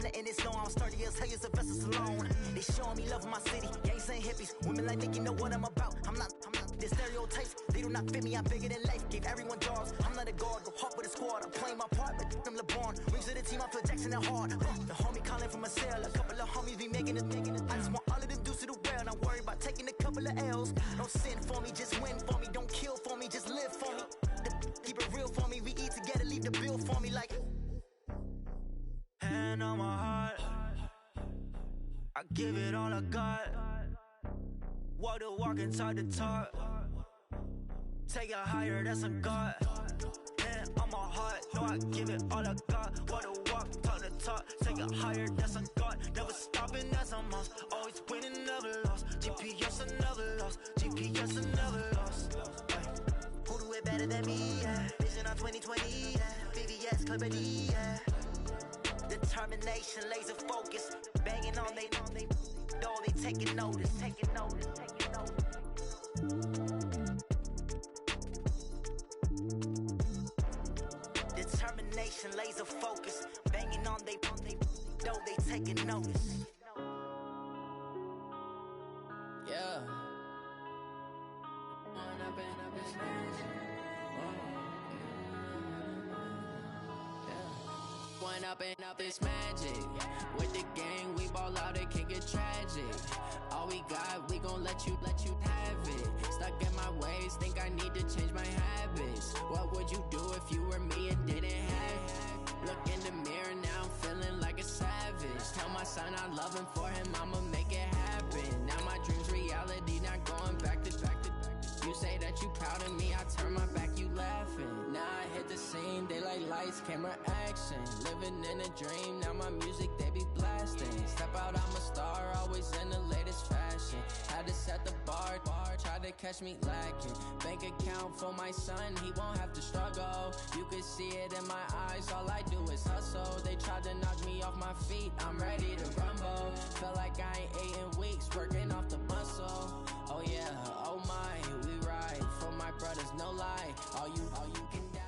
I'm letting it slow. I'm sturdy as hell as a vessel alone. They showing me love in my city. Gangs and hippies. Women like Nick, you know what I'm about. I'm not the stereotypes. They do not fit me. I'm bigger than life. Gave everyone jobs. I'm not a guard. Go hard with a squad. I'm playing my part, but I'm LeBron. Rings to the team. I feel Jackson and hard. The homie calling from a cell. A couple of homies be making it. I just want all of them dudes to the well. Not worry about taking a couple of L's. Don't sin for me, just win for me. Don't kill for me, just live for me. Keep it real for me. We eat together, leave the bill for me like. Hand on my heart, I give it all I got. Walk the walk and talk the talk. Take it higher, that's a God. Hand on my heart, no, I give it all I got. Walk the walk, talk the talk. Take it higher, that's a God. Never stopping, that's a must. Always winning, never lost. GPS, I never lost. GPS, I never lost. Who do it better than me? Yeah. Vision on 2020. Yeah. VVS, Clarity. Yeah. Determination, laser focus, banging on they door, they taking notice. Determination, laser focus, banging on they door, they taking notice. Yeah. One up and up is magic. With the gang, we ball out, it can get tragic. All we got, we gon' let you have it. Stuck in my ways, think I need to change my habits. What would you do if you were me and didn't have it? Look in the mirror, now I'm feeling like a savage. Tell my son I love him, for him I'ma make it happen. Now my dream's reality, not going back to. You say that you proud of me, I turn my back, you laughing. Now I hit the scene, they like lights, camera, action. Living in a dream, now my music, they be blasting. Step out, I'm a star, always in the latest fashion. Had to set the bar, tried to catch me lacking. Bank account for my son, he won't have to struggle. You could see it in my eyes, all I do is hustle. They tried to knock me off my feet, I'm ready to rumble. Felt like I ain't ate in weeks, working off the muscle. Oh yeah, oh my, we ride for my brothers, no lie. All you can die.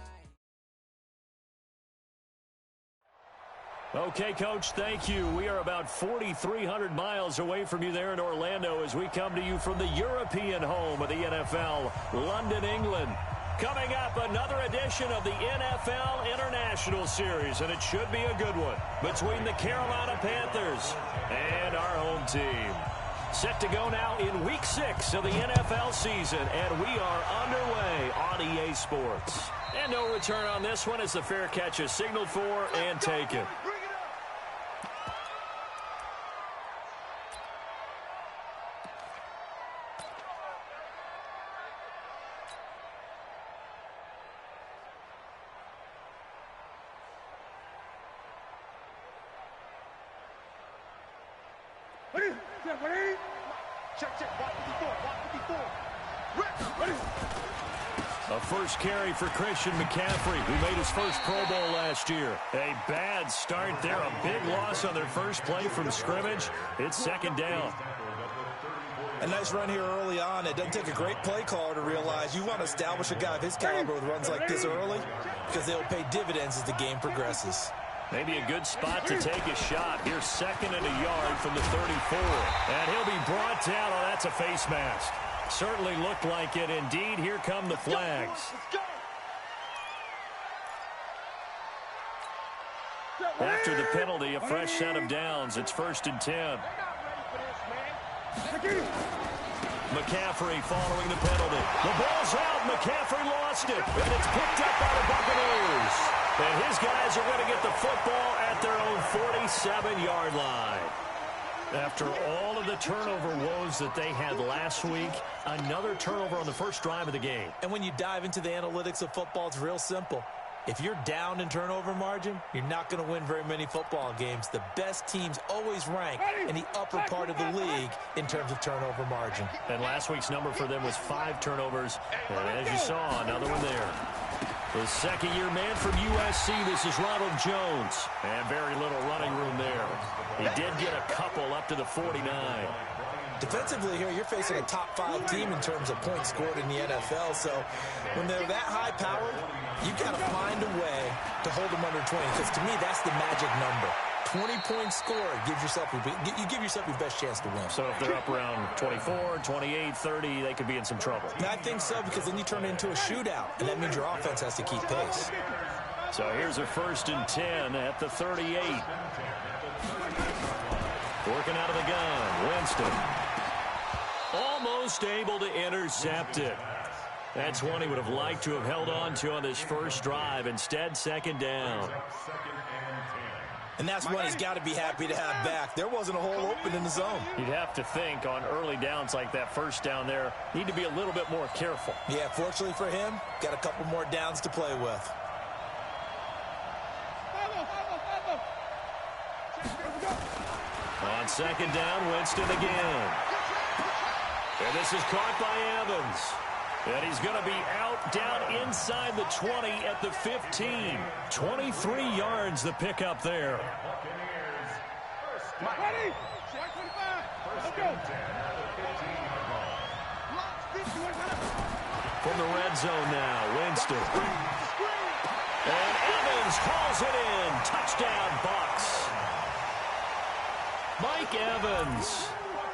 Okay, Coach, thank you. We are about 4,300 miles away from you there in Orlando as we come to you from the European home of the NFL, London, England. Coming up, another edition of the NFL International Series, and it should be a good one, between the Carolina Panthers and our home team. Set to go now in Week 6 of the NFL season, and we are underway on EA Sports. And no return on this one as the fair catch is signaled for and taken. A first carry for Christian McCaffrey, who made his first Pro Bowl last year. A bad start there, a big loss on their first play from scrimmage. It's second down. A nice run here early on. It doesn't take a great play caller to realize you want to establish a guy of his caliber with runs like this early because they'll pay dividends as the game progresses. Maybe a good spot to take a shot. Here's second and a yard from the 34. And he'll be brought down. Oh, that's a face mask. Certainly looked like it. Indeed, here come the flags. After the penalty, a fresh set of downs. It's 1st and 10. McCaffrey following the penalty. The ball's out. McCaffrey lost it. And it's picked up by the Buccaneers. And his guys are going to get the football at their own 47-yard line. After all of the turnover woes that they had last week, another turnover on the first drive of the game. And when you dive into the analytics of football, it's real simple. If you're down in turnover margin, you're not going to win very many football games. The best teams always rank in the upper part of the league in terms of turnover margin. And last week's number for them was 5 turnovers. And as you saw, another one there. The second-year man from USC, this is Ronald Jones. And very little running room there. He did get a couple up to the 49. Defensively here, you're facing a top 5 team in terms of points scored in the NFL. So when they're that high-powered, you've got to find a way to hold them under 20. Because to me, that's the magic number. 20-point score, you give yourself your best chance to win. So if they're up around 24, 28, 30, they could be in some trouble. And I think so, because then you turn it into a shootout, and that means your offense has to keep pace. So here's a 1st and 10 at the 38. Working out of the gun, Winston. Almost able to intercept it. That's one he would have liked to have held on to on this first drive. Instead, 2nd down. And that's one he's got to be happy to have back. There wasn't a hole open in the zone. You'd have to think on early downs like that first down there, need to be a little bit more careful. Yeah, fortunately for him, got a couple more downs to play with. On 2nd down, Winston again. And this is caught by Evans. And he's going to be out down inside the 20 at the 15. 23 yards the pickup there. Ready? Let's go. From the red zone now, Winston. And Evans hauls it in. Touchdown, Bucs. Mike Evans,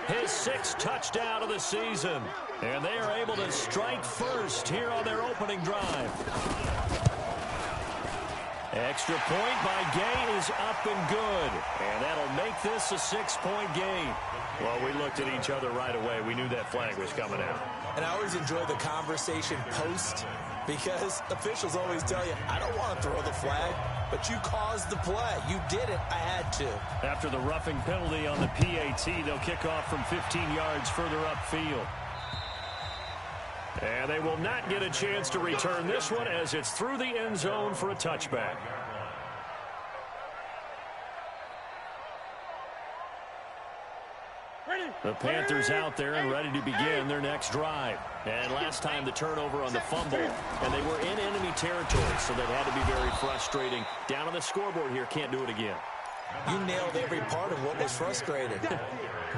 his 6th touchdown of the season. And they are able to strike first here on their opening drive. Extra point by Gay is up and good. And that'll make this a 6-point game. Well, we looked at each other right away. We knew that flag was coming out. And I always enjoy the conversation post, because officials always tell you, I don't want to throw the flag, but you caused the play. You did it. I had to. After the roughing penalty on the PAT, they'll kick off from 15 yards further upfield. And they will not get a chance to return this one as it's through the end zone for a touchback. The Panthers out there and ready to begin their next drive. And last time the turnover on the fumble, and they were in enemy territory, so that had to be very frustrating. Down on the scoreboard here, can't do it again. You nailed every part of what was frustrating.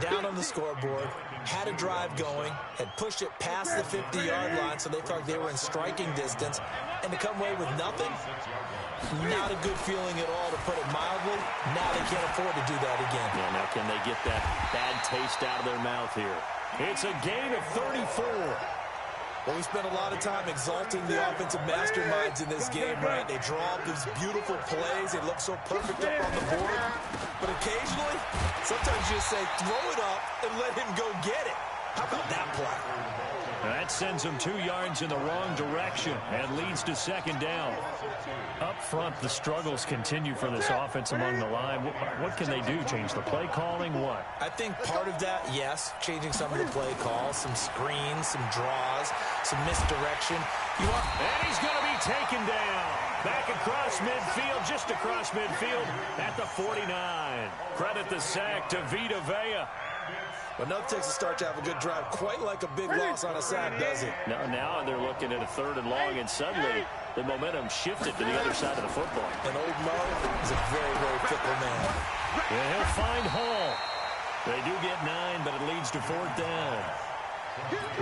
Down on the scoreboard, had a drive going, had pushed it past the 50-yard line, so they felt they were in striking distance, and to come away with nothing, not a good feeling at all, to put it mildly. Now they can't afford to do that again. Yeah, now can they get that bad taste out of their mouth here? It's a gain of 34. Well, we spent a lot of time exalting the offensive masterminds in this game, right? They draw up these beautiful plays. They look so perfect up on the board. But occasionally, sometimes you just say, throw it up and let him go get it. How about that play? That sends them 2 yards in the wrong direction and leads to 2nd down. Up front, the struggles continue for this offense among the line. What can they do? Change the play calling? What? I think part of that, yes, changing some of the play calls, some screens, some draws, some misdirection. And he's going to be taken down. Back across midfield, just across midfield at the 49. Credit the sack to Vita Vea. But no Texas start to have a good drive, quite like a big loss on a sack, does it? Now they're looking at a 3rd and long, and suddenly the momentum shifted to the other side of the football. And old Mo is a very, very fickle man. And he'll find Hall. They do get 9, but it leads to 4th down.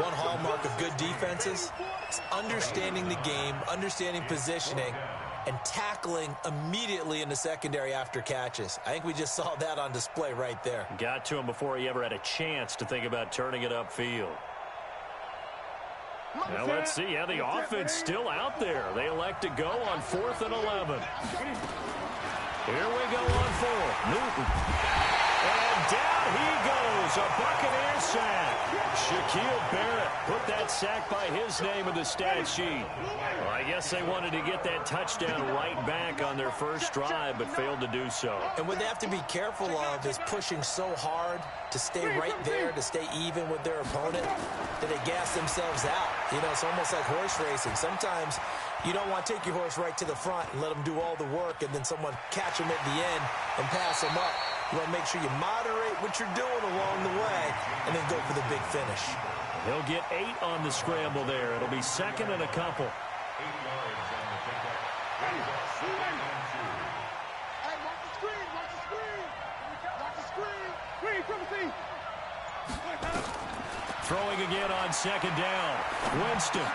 One hallmark of good defenses is understanding the game, understanding positioning, and tackling immediately in the secondary after catches. I think we just saw that on display right there. Got to him before he ever had a chance to think about turning it upfield. Now let's see. Yeah, the offense still out there. They elect to go on 4th and 11. Here we go on 4th. Newton. And down he goes. A Buccaneer sack. Shaquille Barrett put that sack by his name in the stat sheet. Well, I guess they wanted to get that touchdown right back on their first drive, but failed to do so. And what they have to be careful of is pushing so hard to stay right there, to stay even with their opponent, that they gas themselves out. You know, it's almost like horse racing. Sometimes you don't want to take your horse right to the front and let them do all the work, and then someone catch them at the end and pass them up. You want to make sure you moderate what you're doing along the way and then go for the big finish. He'll get 8 on the scramble there. It'll be 2nd and a couple. Throwing again on second down. Winston.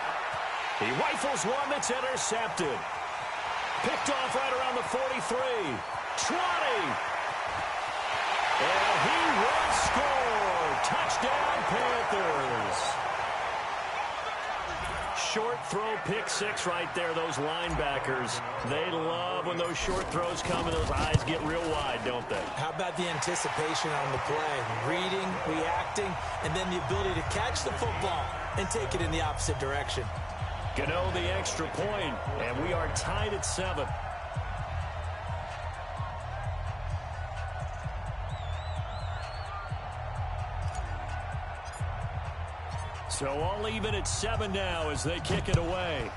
He rifles one that's intercepted. Picked off right around the 43. 20. And he will score. Touchdown, Panthers. Short throw, pick six right there, those linebackers. They love when those short throws come and those eyes get real wide, don't they? How about the anticipation on the play? Reading, reacting, and then the ability to catch the football and take it in the opposite direction. Gano the extra point, and we are tied at 7. So all even at 7 now as they kick it away.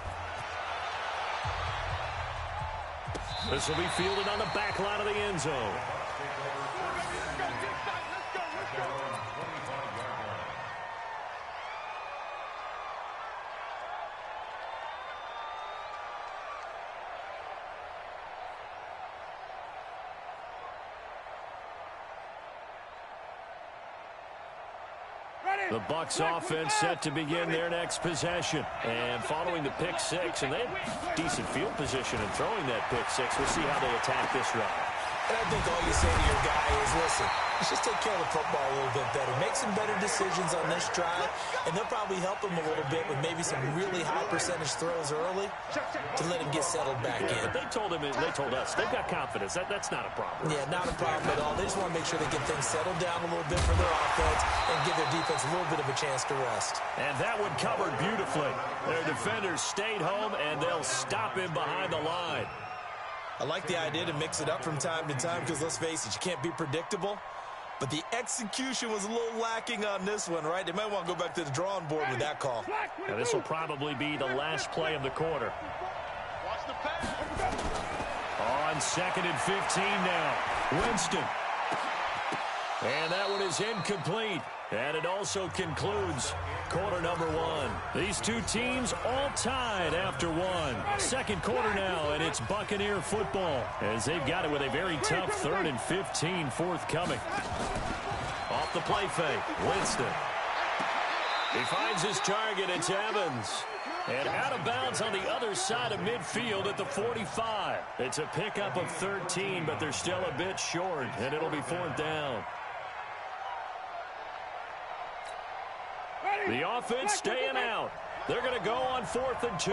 This will be fielded on the back line of the end zone. The Bucs offense set to begin their next possession. And following the pick six, and they have decent field position in throwing that pick six. We'll see how they attack this drive. And I think all you say to your guy is, listen, let's just take care of the football a little bit better. Make some better decisions on this drive, and they'll probably help him a little bit with maybe some really high percentage throws early to let him get settled back in. But they told us, they've got confidence. That's not a problem. Yeah, not a problem at all. They just want to make sure they get things settled down a little bit for their offense and give their defense a little bit of a chance to rest. And that one covered beautifully. Their defenders stayed home, and they'll stop him behind the line. I like the idea to mix it up from time to time because, let's face it, you can't be predictable. But the execution was a little lacking on this one, right? They might want to go back to the drawing board with that call. Now, this will probably be the last play of the quarter. On 2nd and 15 now. Winston. And that one is incomplete. And it also concludes quarter number 1. These two teams all tied after 1. Second quarter now, and it's Buccaneer football as they've got it with a very tough 3rd and 15 forthcoming. Off the play fake, Winston. He finds his target. It's Evans. And out of bounds on the other side of midfield at the 45. It's a pickup of 13, but they're still a bit short, and it'll be 4th down. The offense staying out. They're going to go on 4th and 2.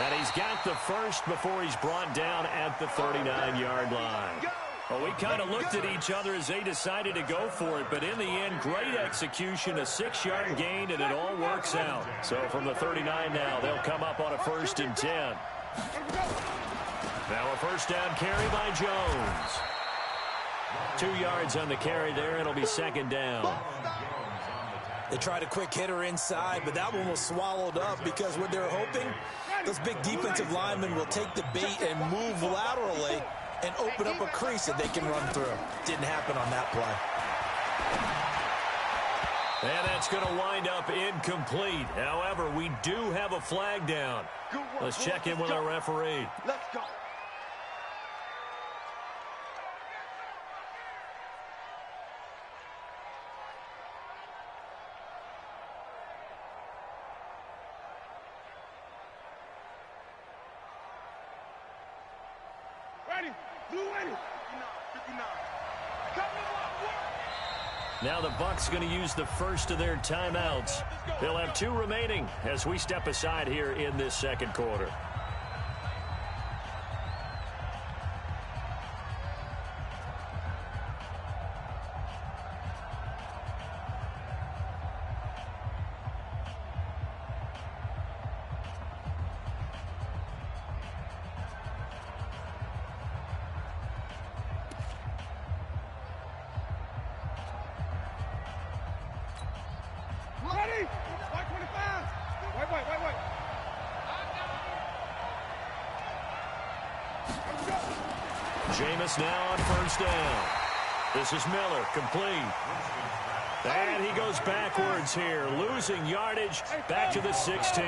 And he's got the first before he's brought down at the 39-yard line. Well, we kind of looked at each other as they decided to go for it, but in the end, great execution, a 6-yard gain, and it all works out. So from the 39 now, they'll come up on a 1st and 10. Now a 1st down carry by Jones. 2 yards on the carry there. It'll be 2nd down. They tried a quick hitter inside, but that one was swallowed up because what they're hoping, those big defensive linemen will take the bait and move laterally and open up a crease that they can run through. Didn't happen on that play. And that's going to wind up incomplete. However, we do have a flag down. Let's check in with our referee. Let's go. Ready? Blue ready. 59. Now the Bucs going to use the first of their timeouts. They'll have 2 remaining as we step aside here in this 2nd quarter. Ready? White 25. Wait. Jameis now on 1st down. This is Miller, complete. And he goes backwards here, losing yardage back to the 16.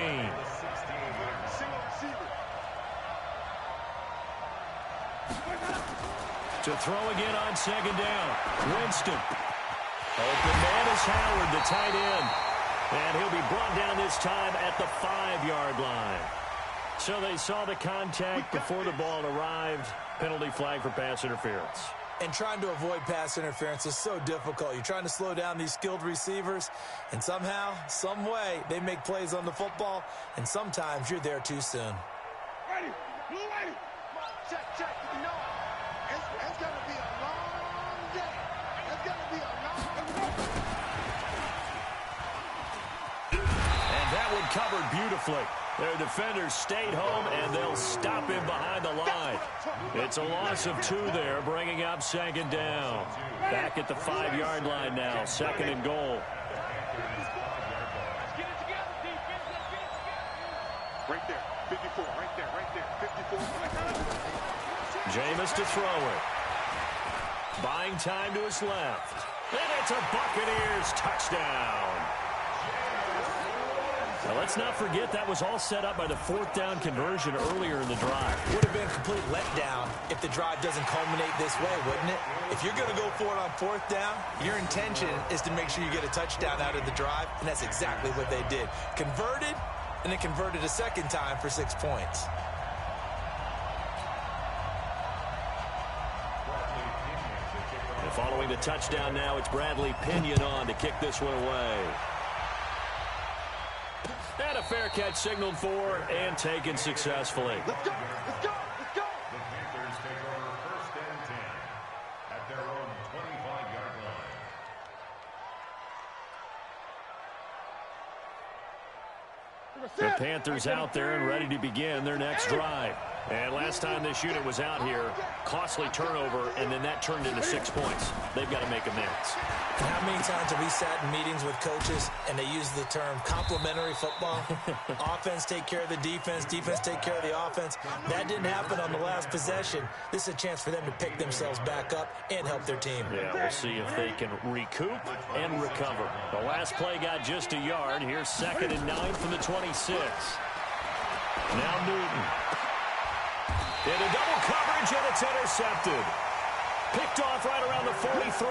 To throw again on second down. Winston. Open man is Howard, the tight end. And he'll be brought down this time at the 5-yard line. So they saw the contact before the ball arrived. Penalty flag for pass interference. And trying to avoid pass interference is so difficult. You're trying to slow down these skilled receivers, and somehow, some way, they make plays on the football, and sometimes you're there too soon. Ready, blue ready. Check, check. You know, it's going to be a long day. It's going to be a long day. And that one covered beautifully. Their defenders stayed home, and they'll stop him behind the line. It's a loss of 2 there, bringing up second down. Back at the 5-yard line now, second and goal. Right there, 54, right there, 54. Jameis to throw it. Buying time to his left. And it's a Buccaneers touchdown. Now, let's not forget that was all set up by the 4th down conversion earlier in the drive. Would have been a complete letdown if the drive doesn't culminate this way, wouldn't it? If you're going to go for it on 4th down, your intention is to make sure you get a touchdown out of the drive, and that's exactly what they did. Converted, and then converted a second time for 6 points. And following the touchdown now, it's Bradley Pinion on to kick this one away. And a fair catch signaled for and taken successfully. Let's go, let's go, let's go. The Panthers take over 1st and 10 at their own 25-yard line. The Panthers out there and ready to begin their next drive. And last time this unit was out here, costly turnover, and then that turned into 6 points. They've got to make amends. And how many times have we sat in meetings with coaches and they use the term complementary football? Offense take care of the defense, defense take care of the offense. That didn't happen on the last possession. This is a chance for them to pick themselves back up and help their team. Yeah, we'll see if they can recoup and recover. The last play got just a yard. Here's 2nd and 9 from the 26. Now Newton. In a double coverage, and it's intercepted. Picked off right around the 43.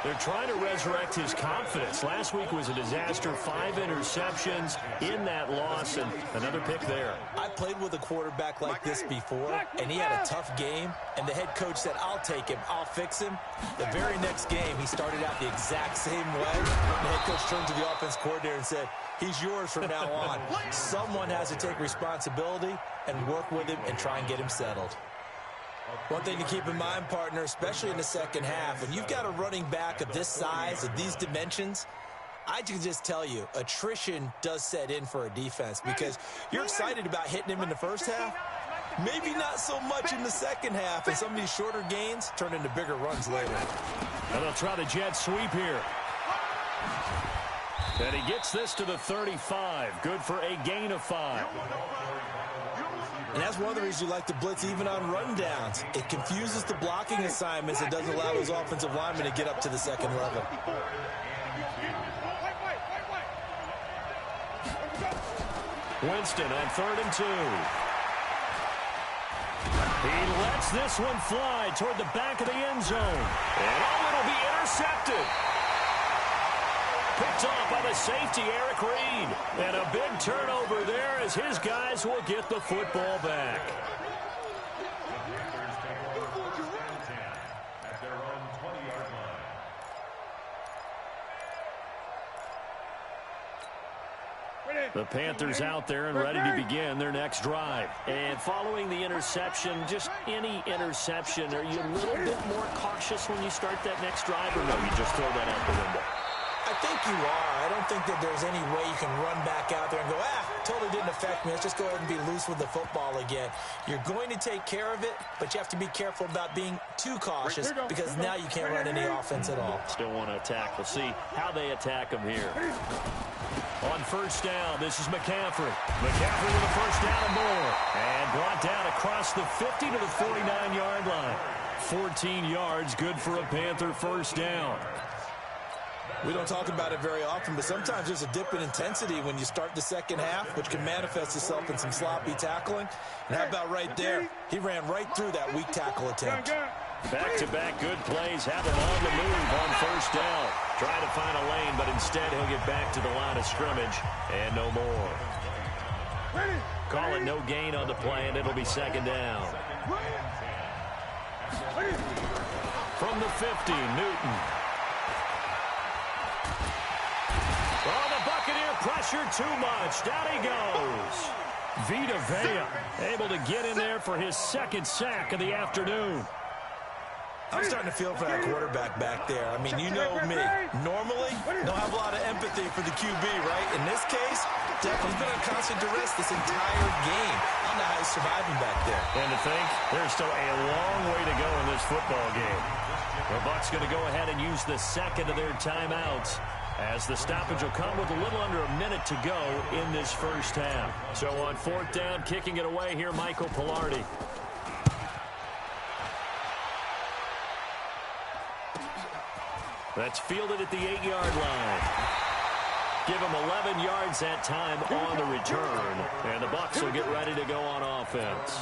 They're trying to resurrect his confidence. Last week was a disaster. 5 interceptions in that loss, and another pick there. I played with a quarterback like this before, and he had a tough game, and the head coach said, I'll take him, I'll fix him. The very next game, he started out the exact same way. The head coach turned to the offense coordinator and said, he's yours from now on. Someone has to take responsibility and work with him and try and get him settled. One thing to keep in mind, partner, especially in the second half, when you've got a running back of this size, of these dimensions, I can just tell you, attrition does set in for a defense because you're excited about hitting him in the first half, maybe not so much in the second half, and some of these shorter gains turn into bigger runs later. And they'll try the jet sweep here. And he gets this to the 35. Good for a gain of 5. And that's one of the reasons you like to blitz even on rundowns. It confuses the blocking assignments. It doesn't allow those offensive linemen to get up to the second level. Winston on 3rd and 2. He lets this one fly toward the back of the end zone. And it'll be intercepted. Picked off by the safety, Eric Reed. And a big turnover there as his guys will get the football back. The Panthers out there and ready to begin their next drive. And following the interception, just any interception, are you a little bit more cautious when you start that next drive, or no, you just throw that out the window? I think you are. I don't think that there's any way you can run back out there and go, totally didn't affect me. Let's just go ahead and be loose with the football again. You're going to take care of it, but you have to be careful about being too cautious because now you can't run any offense at all. Still want to attack. We'll see how they attack them here. On 1st down, this is McCaffrey. McCaffrey with a 1st down and more. And brought down across the 50 to the 49-yard line. 14 yards, good for a Panther 1st down. We don't talk about it very often, but sometimes there's a dip in intensity when you start the second half, which can manifest itself in some sloppy tackling. And how about right there? He ran right through that weak tackle attempt. Back-to-back good plays have him on the move on first down. Trying to find a lane, but instead he'll get back to the line of scrimmage and no more. Call it no gain on the play, and it'll be second down. From the 50, Newton. Oh, the Buccaneer pressure too much. Down he goes. Vita Vea able to get in there for his second sack of the afternoon. I'm starting to feel for that quarterback back there. I mean, you know me. Normally, don't have a lot of empathy for the QB, right? In this case, definitely been on constant duress this entire game. I don't know how he's surviving back there. And to think, there's still a long way to go in this football game. The Bucs going to go ahead and use the second of their timeouts, as the stoppage will come with a little under a minute to go in this first half. So on fourth down, kicking it away here, Michael Pilardi. That's fielded at the 8-yard line. Give him 11 yards that time on the return. And the Bucs will get ready to go on offense.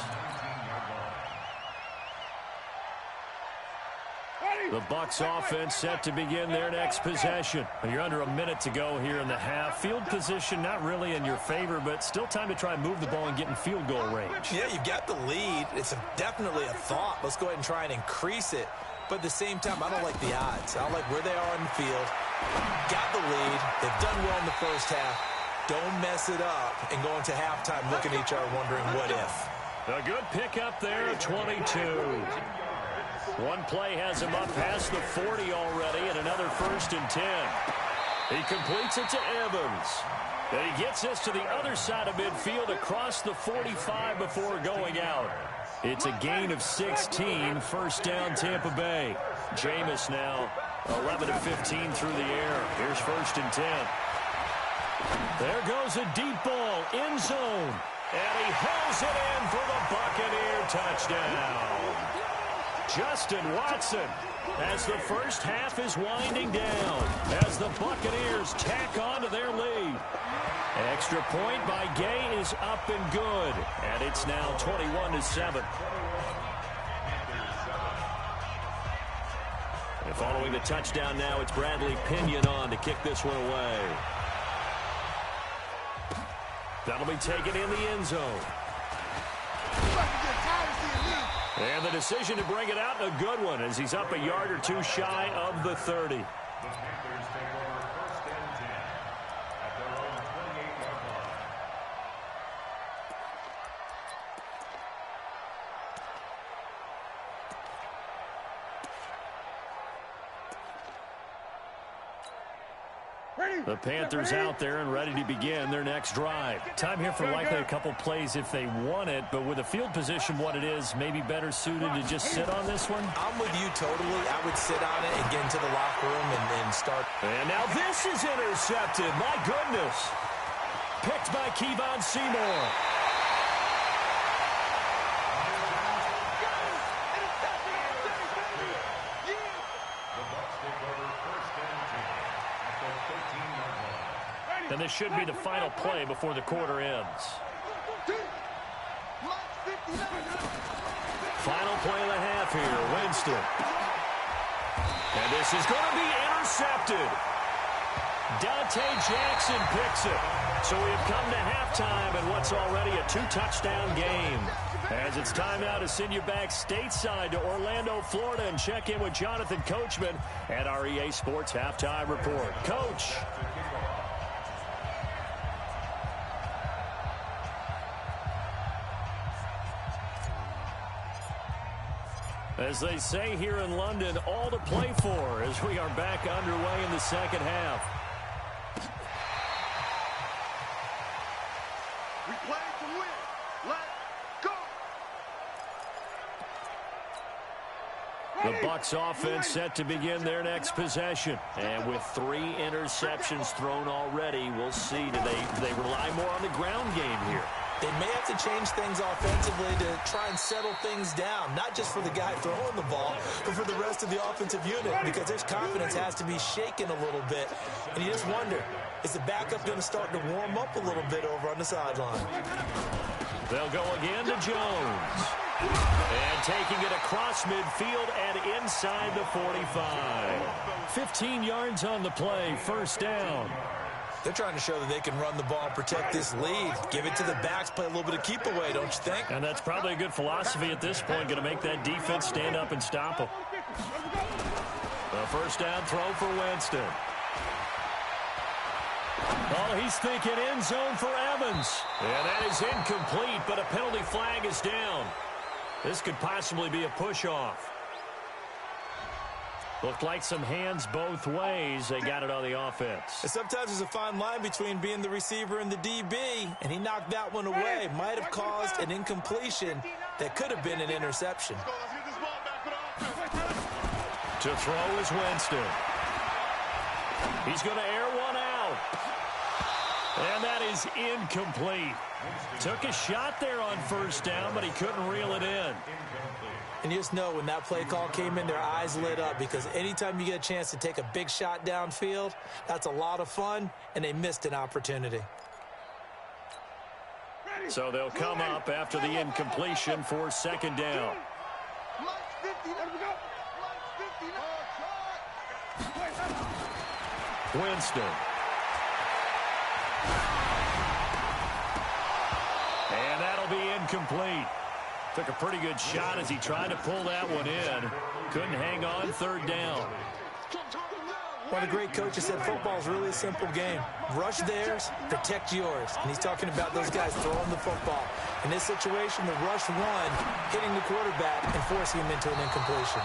The Bucs offense set to begin their next possession. You're under a minute to go here in the half. Field position not really in your favor, but still time to try and move the ball and get in field goal range. Yeah, you've got the lead. It's definitely a thought. Let's go ahead and try and increase it. But at the same time, I don't like the odds. I don't like where they are in the field. Got the lead. They've done well in the first half. Don't mess it up and go into halftime looking at each other wondering what if. A good pickup there at 22. One play has him up past the 40 already, and another 1st and 10. He completes it to Evans. And he gets us to the other side of midfield across the 45 before going out. It's a gain of 16, first down Tampa Bay. Jameis now 11 of 15 through the air. Here's 1st and 10. There goes a deep ball, end zone. And he hauls it in for the Buccaneer touchdown. Justin Watson, as the first half is winding down, as the Buccaneers tack on to their lead. Extra point by Gay is up and good, and it's now 21-7. And following the touchdown now, it's Bradley Pinion on to kick this one away. That'll be taken in the end zone. And the decision to bring it out, a good one, as he's up a yard or two shy of the 30. The Panthers take over 1st and 10 at their own 28-yard line. The Panthers out there and ready to begin their next drive. Time here for likely a couple plays if they want it, but with the field position what it is, maybe better suited to just sit on this one? I'm with you totally. I would sit on it and get into the locker room and start. And now this is intercepted. My goodness. Picked by Kevon Seymour. And this should be the final play before the quarter ends. Final play of the half here, Winston. And this is going to be intercepted. Dante Jackson picks it. So we have come to halftime in what's already a 2-touchdown game. As it's time now to send you back stateside to Orlando, Florida, and check in with Jonathan Coachman at our EA Sports Halftime Report. Coach. As they say here in London, all to play for as we are back underway in the second half. We play to win. Let's go. The Bucs offense set to begin their next possession. And with 3 interceptions thrown already, we'll see. Do they rely more on the ground game here? They may have to change things offensively to try and settle things down, not just for the guy throwing the ball, but for the rest of the offensive unit, because their confidence has to be shaken a little bit. And you just wonder, is the backup going to start to warm up a little bit over on the sideline? They'll go again to Jones. And taking it across midfield and inside the 45. 15 yards on the play, first down. They're trying to show that they can run the ball and protect this lead. Give it to the backs, play a little bit of keep away, don't you think? And that's probably a good philosophy at this point, going to make that defense stand up and stop them. The first down throw for Winston. Oh, he's thinking end zone for Evans. And that is incomplete, but a penalty flag is down. This could possibly be a push-off. Looked like some hands both ways. They got it on the offense. And sometimes there's a fine line between being the receiver and the DB, and he knocked that one away. Might have caused an incompletion that could have been an interception. To throw is Winston. He's going to air one out. And that is incomplete. Took a shot there on first down, but he couldn't reel it in. And you just know when that play call came in, their eyes lit up, because anytime you get a chance to take a big shot downfield, that's a lot of fun, and they missed an opportunity. So they'll come up after the incompletion for second down. Winston. And that'll be incomplete. Took a pretty good shot as he tried to pull that one in. Couldn't hang on, third down. One of the great coaches said football is really a simple game. Rush theirs, protect yours. And he's talking about those guys throwing the football. In this situation, the rush one, hitting the quarterback and forcing him into an incompletion.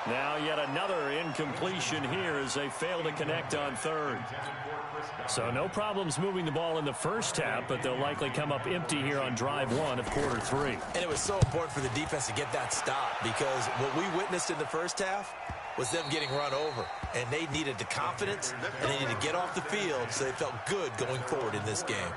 Now yet another incompletion here as they fail to connect on third. So no problems moving the ball in the first half, but they'll likely come up empty here on drive one of quarter three. And it was so important for the defense to get that stop, because what we witnessed in the first half was them getting run over. And they needed the confidence, and they needed to get off the field so they felt good going forward in this game.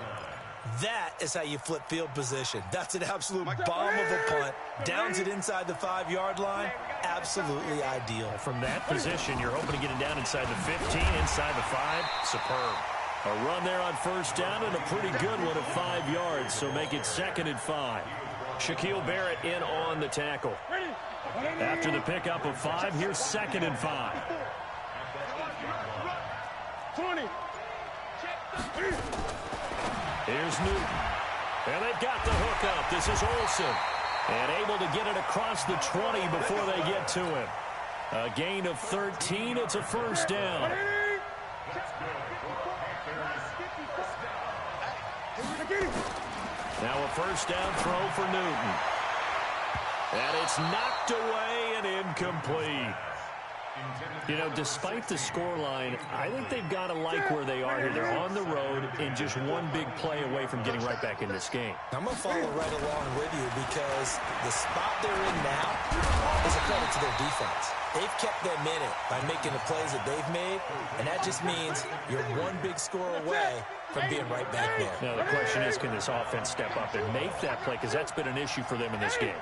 That is how you flip field position. That's an absolute bomb of a punt. Downs it inside the 5-yard line. Absolutely ideal. From that position, you're hoping to get it down inside the 15, inside the 5. Superb. A run there on first down and a pretty good one at 5 yards, so make it second and 5. Shaquille Barrett in on the tackle. After the pickup of 5, here's second and 5. 20. Here's Newton. And they've got the hook up. This is Olsen. And able to get it across the 20 before they get to him. A gain of 13. It's a first down. Now a first down throw for Newton. And it's knocked away and incomplete. You know, despite the scoreline, I think they've got to like where they are here. They're on the road and just one big play away from getting right back in this game. I'm going to follow right along with you, because the spot they're in now is a credit to their defense. They've kept them in it by making the plays that they've made, and that just means you're one big score away from being right back there. Now the question is, can this offense step up and make that play? Because that's been an issue for them in this game.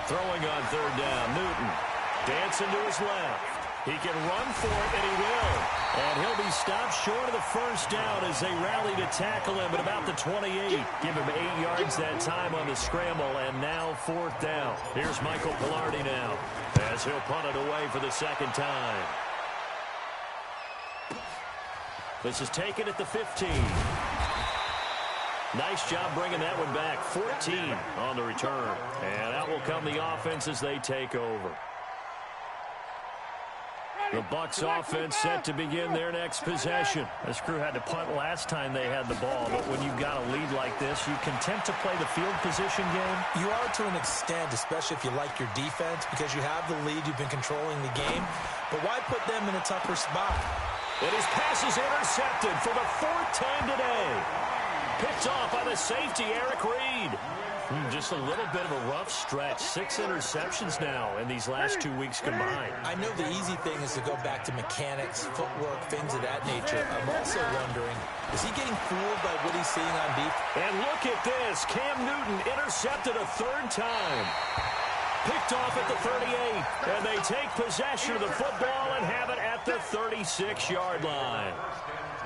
Throwing on third down, Newton dancing to his left. He can run for it, and he will. And he'll be stopped short of the first down as they rally to tackle him at about the 28. Give him 8 yards that time on the scramble, and now fourth down. Here's Michael Pilardi now as he'll punt it away for the second time. This is taken at the 15. Nice job bringing that one back. 14 on the return. And out will come the offense as they take over. The Bucs offense set to begin their next possession. This crew had to punt last time they had the ball, but when you've got a lead like this, you content to play the field position game? You are to an extent, especially if you like your defense, because you have the lead, you've been controlling the game. But why put them in a tougher spot? And his pass is intercepted for the 4th time today. Picked off by the safety, Eric Reed. Just a little bit of a rough stretch. 6 interceptions now in these last 2 weeks combined. I know the easy thing is to go back to mechanics, footwork, things of that nature. I'm also wondering, is he getting fooled by what he's seeing on defense? And look at this. Cam Newton intercepted a 3rd time. Picked off at the 38. And they take possession of the football and have it at the 36-yard line.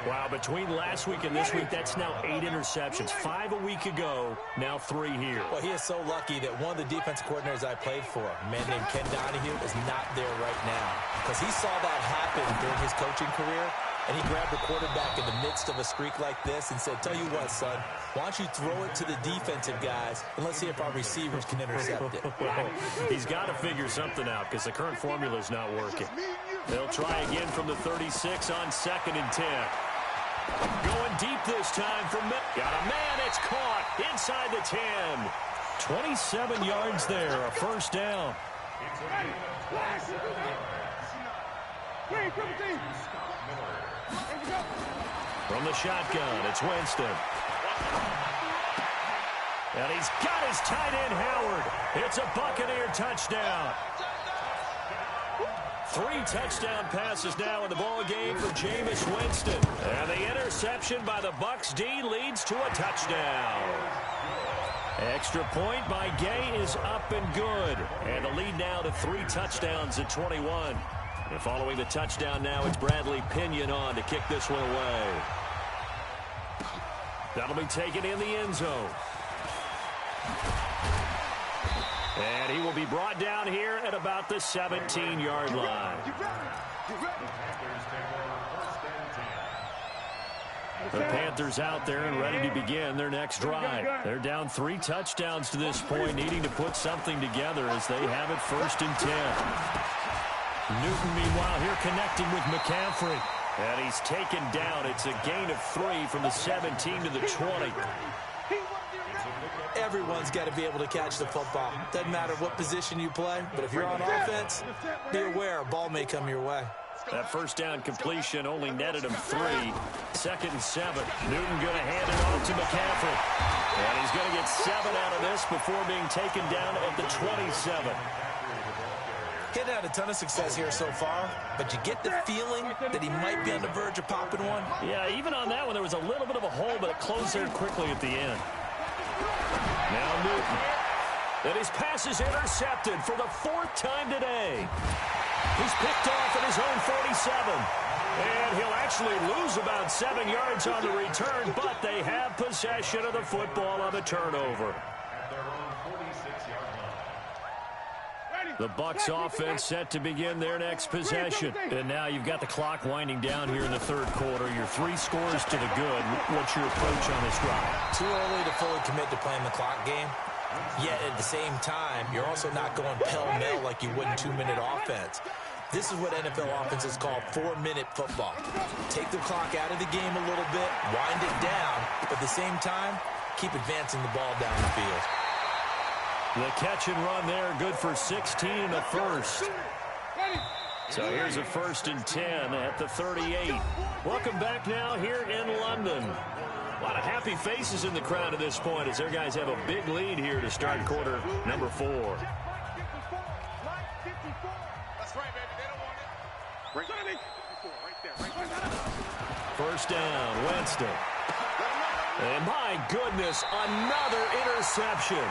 Wow, between last week and this week, that's now 8 interceptions. 5 a week ago, now 3 here. Well, he is so lucky that one of the defensive coordinators I played for, a man named Ken Donahue, is not there right now. Because he saw that happen during his coaching career, and he grabbed the quarterback in the midst of a streak like this and said, tell you what, son, why don't you throw it to the defensive guys, and let's see if our receivers can intercept it. Well, he's got to figure something out because the current formula is not working. They'll try again from the 36 on 2nd and 10. Going deep this time from got a man. It's caught inside the 10. 27 yards there, a first down. From the shotgun, it's Winston. And he's got his tight end, Howard. It's a Buccaneer touchdown. 3 touchdown passes now in the ball game for Jameis Winston. And the interception by the Bucs D leads to a touchdown. Extra point by Gay is up and good. And the lead now to 3 touchdowns at 21. And following the touchdown now, it's Bradley Pinion on to kick this one away. That'll be taken in the end zone. And he will be brought down here at about the 17-yard line. The Panthers out there and ready to begin their next drive. They're down 3 touchdowns to this point, needing to put something together as they have it 1st and 10. Newton, meanwhile, here connecting with McCaffrey. And he's taken down. It's a gain of 3 from the 17 to the 20. Everyone's got to be able to catch the football. Doesn't matter what position you play, but if you're on offense, be aware a ball may come your way. That first down completion only netted him 3. 2nd and 7. Newton going to hand it off to McCaffrey. And he's going to get 7 out of this before being taken down at the 27. He's had a ton of success here so far, but you get the feeling that he might be on the verge of popping one. Yeah, even on that one, there was a little bit of a hole, but it closed there quickly at the end. Now Newton. And his pass is intercepted for the 4th time today. He's picked off at his own 47. And he'll actually lose about 7 yards on the return, but they have possession of the football on the turnover. The Bucs offense set to begin their next possession. And now you've got the clock winding down here in the 3rd quarter. You're 3 scores to the good. What's your approach on this drive? Too early to fully commit to playing the clock game. Yet at the same time, you're also not going pell-mell like you would in 2-minute offense. This is what NFL offenses call 4-minute football. Take the clock out of the game a little bit, wind it down, but at the same time, keep advancing the ball down the field. The catch and run there, good for 16 and a first. So here's a 1st and 10 at the 38. Welcome back now here in London. A lot of happy faces in the crowd at this point as their guys have a big lead here to start quarter number 4. That's right, baby. They don't want it. First down, Winston. And my goodness, another interception.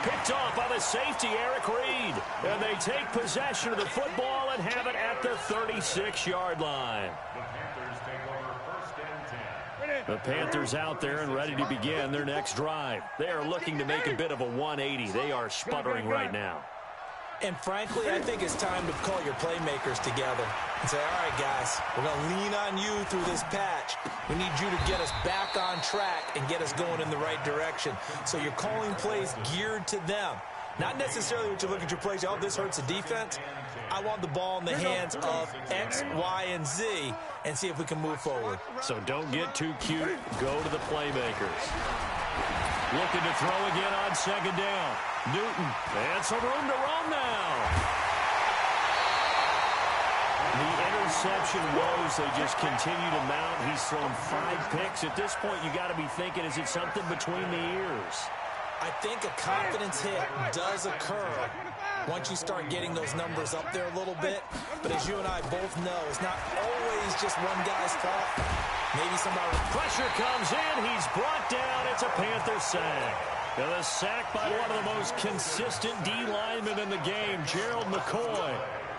Picked off by the safety, Eric Reed. And they take possession of the football and have it at the 36-yard line. The Panthers out there and ready to begin their next drive. They are looking to make a bit of a 180. They are sputtering right now. And frankly, I think it's time to call your playmakers together and say, all right, guys, we're going to lean on you through this patch. We need you to get us back on track and get us going in the right direction. So you're calling plays geared to them. Not necessarily what you look at your plays, oh, this hurts the defense. I want the ball in the hands of X, Y, and Z and see if we can move forward. So don't get too cute. Go to the playmakers. Looking to throw again on 2nd down. Newton, and some room to run now. The interception woes, they just continue to mount. He's thrown 5 picks. At this point, you got to be thinking, is it something between the ears? I think a confidence hit does occur once you start getting those numbers up there a little bit. But as you and I both know, it's not always just one guy's fault. Maybe somebody... Pressure comes in. He's brought down. It's a Panther sack. And a sack by one of the most consistent D linemen in the game, Gerald McCoy.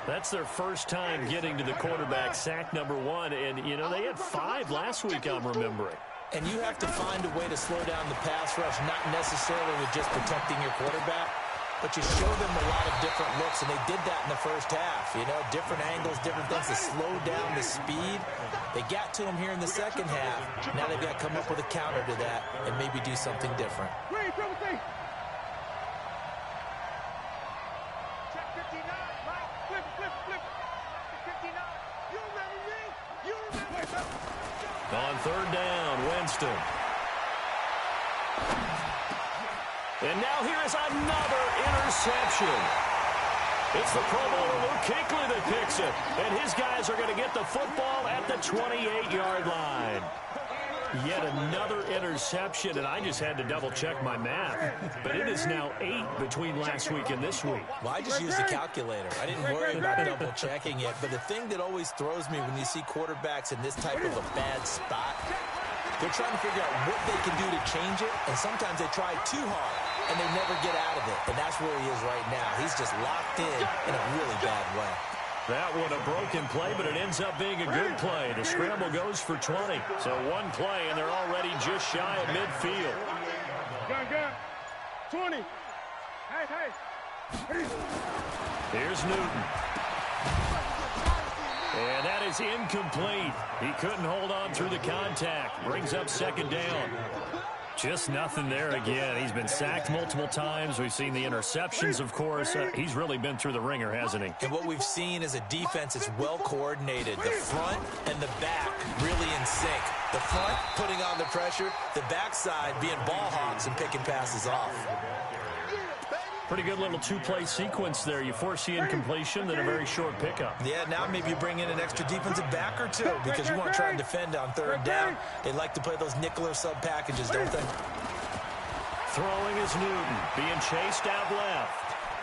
That's their first time getting to the quarterback, sack number 1. And, you know, they had 5 last week, I'm remembering. And you have to find a way to slow down the pass rush, not necessarily with just protecting your quarterback, but you show them a lot of different looks, and they did that in the first half. You know, different angles, different things to slow down the speed. They got to him here in the second half. Now they've got to come up with a counter to that and maybe do something different. On third down, Winston. And now here is another interception. It's the Pro Bowler Luke Kuechly that picks it. And his guys are going to get the football at the 28-yard line. Yet another interception, and I just had to double-check my math. But it is now 8 between last week and this week. Well, I just used a calculator. I didn't worry about double-checking it. But the thing that always throws me when you see quarterbacks in this type of a bad spot, they're trying to figure out what they can do to change it, and sometimes they try too hard, and they never get out of it. And that's where he is right now. He's just locked in a really bad way. That one a broken play, but it ends up being a good play. The scramble goes for 20. So one play, and they're already just shy of midfield. Gun. 20. Hey. Here's Newton. And that is incomplete. He couldn't hold on through the contact. Brings up second down. Just nothing there again. He's been sacked multiple times. We've seen the interceptions, of course. He's really been through the ringer, hasn't he? And what we've seen is a defense that's well coordinated. The front and the back really in sync. The front putting on the pressure, the backside being ball hawks and picking passes off. Pretty good little two-play sequence there. You force the incompletion, then a very short pickup. Yeah, now maybe you bring in an extra defensive back or two because you want to try and defend on third down. They like to play those nickel or sub packages, don't they? Throwing is Newton, being chased out left.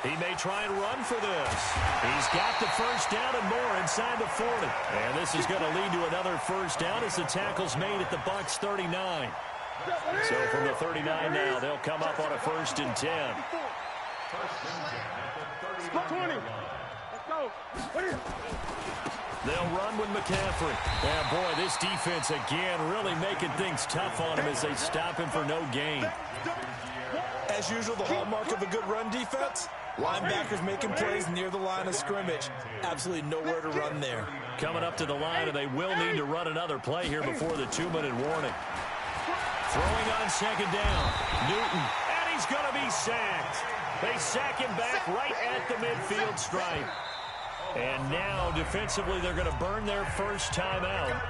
He may try and run for this. He's got the first down and more inside the 40. And this is going to lead to another first down as the tackle's made at the Bucs 39. So from the 39 now, they'll come up on a 1st and 10. 20. Let's go. They'll run with McCaffrey. And boy, this defense again really making things tough on him as they stop him for no gain. As usual, the hallmark of a good run defense, linebackers making plays near the line of scrimmage. Absolutely nowhere to run there. Coming up to the line, and they will need to run another play here before the 2-minute warning. Throwing on second down, Newton, and he's going to be sacked. They sack him back right at the midfield stripe. And now, defensively, they're going to burn their first timeout.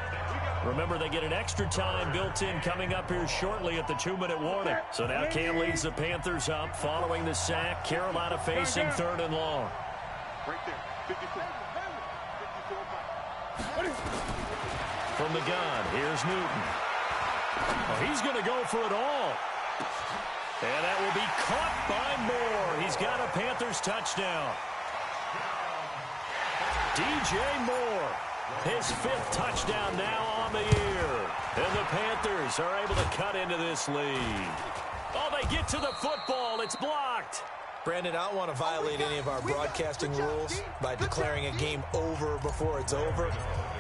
Remember, they get an extra time built in coming up here shortly at the 2-minute warning. So now Cam leads the Panthers up following the sack. Carolina facing 3rd and long. Right there. 54. From the gun, here's Newton. Oh, he's going to go for it all. And that will be caught by Moore. He's got a Panthers touchdown. DJ Moore, his 5th touchdown now on the year. And the Panthers are able to cut into this lead. Oh, they get to the football. It's blocked. Brandon, I don't want to violate any of our broadcasting rules by declaring a game over before it's over.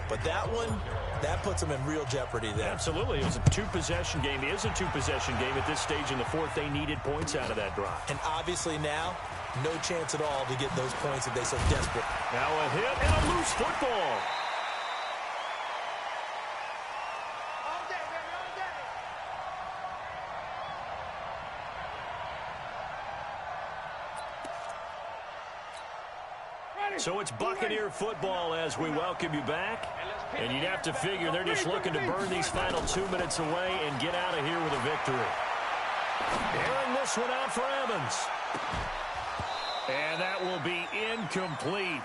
But that one, that puts them in real jeopardy there. Absolutely. It was a 2-possession game. It is a 2-possession game at this stage in the 4th. They needed points out of that drive. And obviously now, no chance at all to get those points if they're so desperate. Now a hit and a loose football. So it's Buccaneer football as we welcome you back. And you'd have to figure they're just looking to burn these final 2 minutes away and get out of here with a victory. Airing this one out for Evans. And that will be incomplete.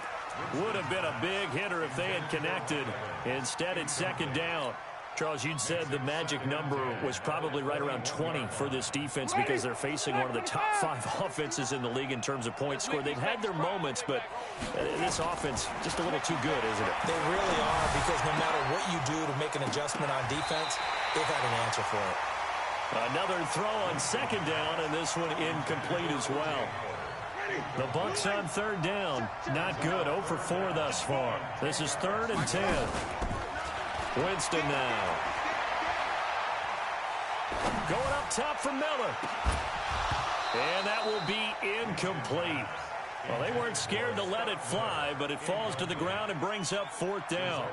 Would have been a big hitter if they had connected. Instead, it's 2nd down. Charles, you'd said the magic number was probably right around 20 for this defense because they're facing one of the top 5 offenses in the league in terms of points scored. They've had their moments, but this offense just a little too good, isn't it? They really are, because no matter what you do to make an adjustment on defense, they've had an answer for it. Another throw on 2nd down, and this one incomplete as well. The Bucs on third down. Not good. 0 for 4 thus far. This is 3rd and 10. Winston now. Going up top for Miller. And that will be incomplete. Well, they weren't scared to let it fly, but it falls to the ground and brings up 4th down.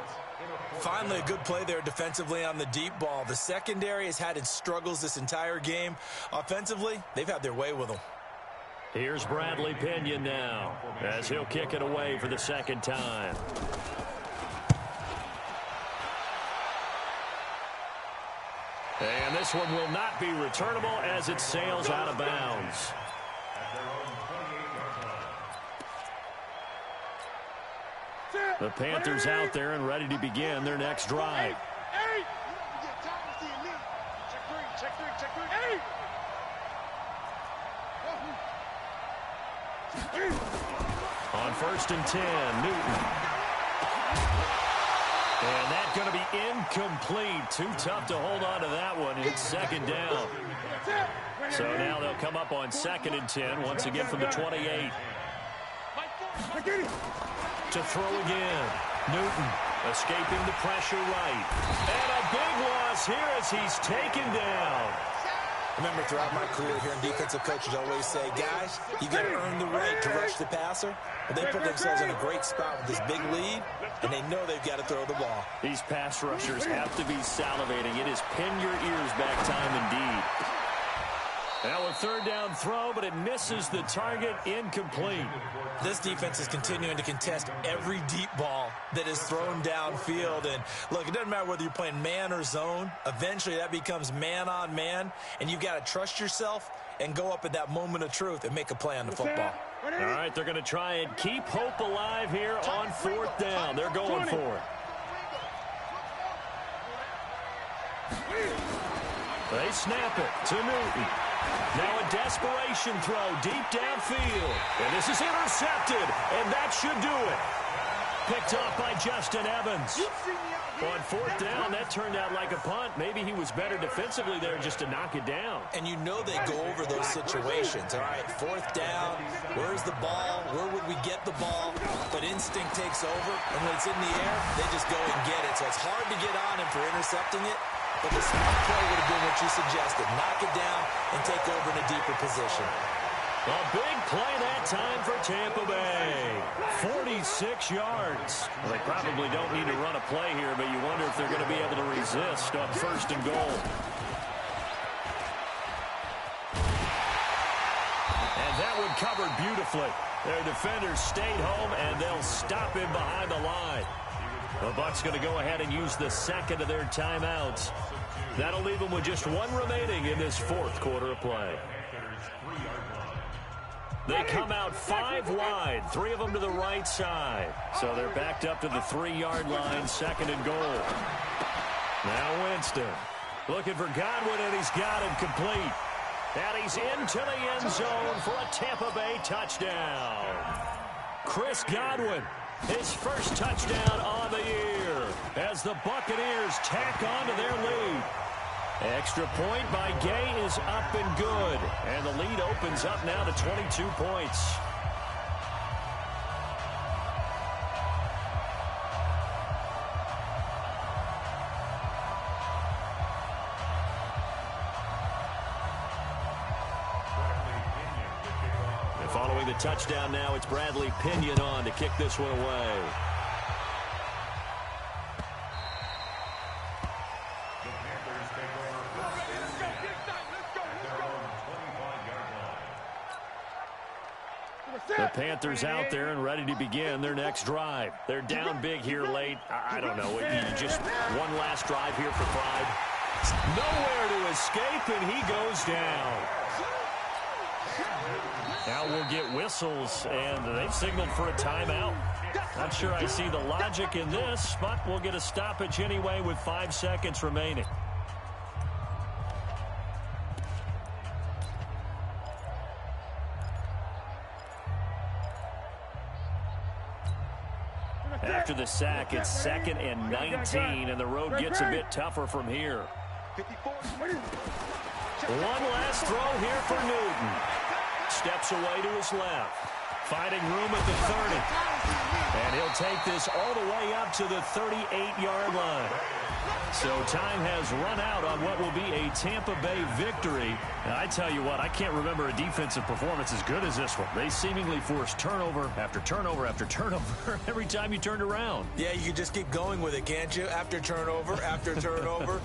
Finally, a good play there defensively on the deep ball. The secondary has had its struggles this entire game. Offensively, they've had their way with them. Here's Bradley Pinion now as he'll kick it away for the 2nd time. And this one will not be returnable as it sails out of bounds. The Panthers out there and ready to begin their next drive. On 1st and 10, Newton. And that's going to be incomplete. Too tough to hold on to that one. It's 2nd down. So now they'll come up on 2nd and 10, once again from the 28. To throw again. Newton escaping the pressure right. And a big loss here as he's taken down. Remember, throughout my career here in defensive coaches always say, guys, you got to earn the right to rush the passer. But they put themselves in a great spot with this big lead, and they know they've got to throw the ball. These pass rushers have to be salivating. It is pin your ears back time indeed. Now a 3rd down throw, but it misses the target, incomplete. This defense is continuing to contest every deep ball that is thrown downfield. And look, it doesn't matter whether you're playing man or zone. Eventually that becomes man on man, and you've got to trust yourself and go up at that moment of truth and make a play on the football. All right, they're going to try and keep hope alive here on 4th down. They're going for it. They snap it to Newton. Now a desperation throw deep downfield. And this is intercepted, and that should do it. Picked off by Justin Evans. On 4th down, that turned out like a punt. Maybe he was better defensively there just to knock it down. And you know they go over those situations. All right, 4th down, where's the ball? Where would we get the ball? But instinct takes over, and when it's in the air, they just go and get it. So it's hard to get on him for intercepting it. But the smart play would have been what you suggested. Knock it down and take over in a deeper position. A big play that time for Tampa Bay. 46 yards. Well, they probably don't need to run a play here, but you wonder if they're going to be able to resist on 1st and goal. And that one covered beautifully. Their defenders stayed home, and they'll stop him behind the line. The Bucs going to go ahead and use the 2nd of their timeouts. That'll leave them with just 1 remaining in this 4th quarter of play. They come out 5 wide, 3 of them to the right side. So they're backed up to the 3-yard line, 2nd and goal. Now Winston looking for Godwin, and he's got him complete. And he's into the end zone for a Tampa Bay touchdown. Chris Godwin, his first touchdown on the year as the Buccaneers tack on to their lead. Extra point by Gay is up and good. And the lead opens up now to 22 points. And following the touchdown now, it's Bradley Pinion on to kick this one away. The Panthers out there and ready to begin their next drive. They're down big here late. I don't know. Just one last drive here for pride. Nowhere to escape, and he goes down. Now we'll get whistles, and they've signaled for a timeout. Not sure I see the logic in this, but we'll get a stoppage anyway with 5 seconds remaining. After the sack, it's 2nd and 19, and the road gets a bit tougher from here. One last throw here for Newton. steps away to his left. Finding room at the 30. And he'll take this all the way up to the 38-yard line. So time has run out on what will be a Tampa Bay victory. And I tell you what, I can't remember a defensive performance as good as this one. They seemingly forced turnover after turnover after turnover every time you turned around. Yeah, you can just keep going with it, can't you? After turnover, after turnover.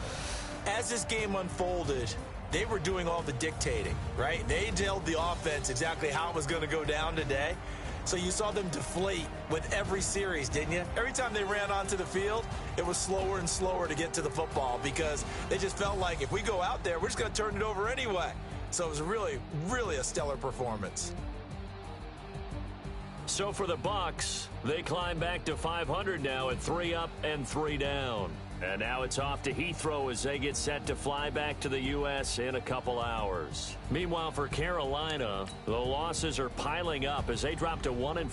As this game unfolded, they were doing all the dictating, right? They told the offense exactly how it was going to go down today. So you saw them deflate with every series, didn't you? Every time they ran onto the field, it was slower and slower to get to the football because they just felt like if we go out there, we're just going to turn it over anyway. So it was really, really a stellar performance. So for the Bucs, they climb back to 500 now at 3 up and 3 down. And now it's off to Heathrow as they get set to fly back to the U.S. in a couple hours. Meanwhile, for Carolina, the losses are piling up as they drop to 1-4.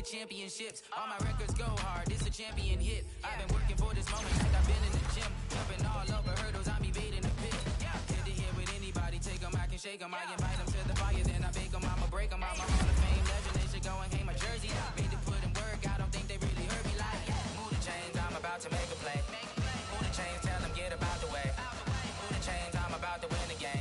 Championships, all my records go hard. It's a champion hit. I've been working for this moment like I've been in the gym, jumping all over hurdles. I'm evading the pit. Head to head with anybody, take them, I can shake them. I invite them to the fire, then I bake them. I'ma break them. I'm a Hall of Fame legend. They should go and hang my jersey. Made to put in work. I don't think they really heard me like. Move the chains, I'm about to make a play. Move the chains, tell them get about the way. Move the chains, I'm about to win the game.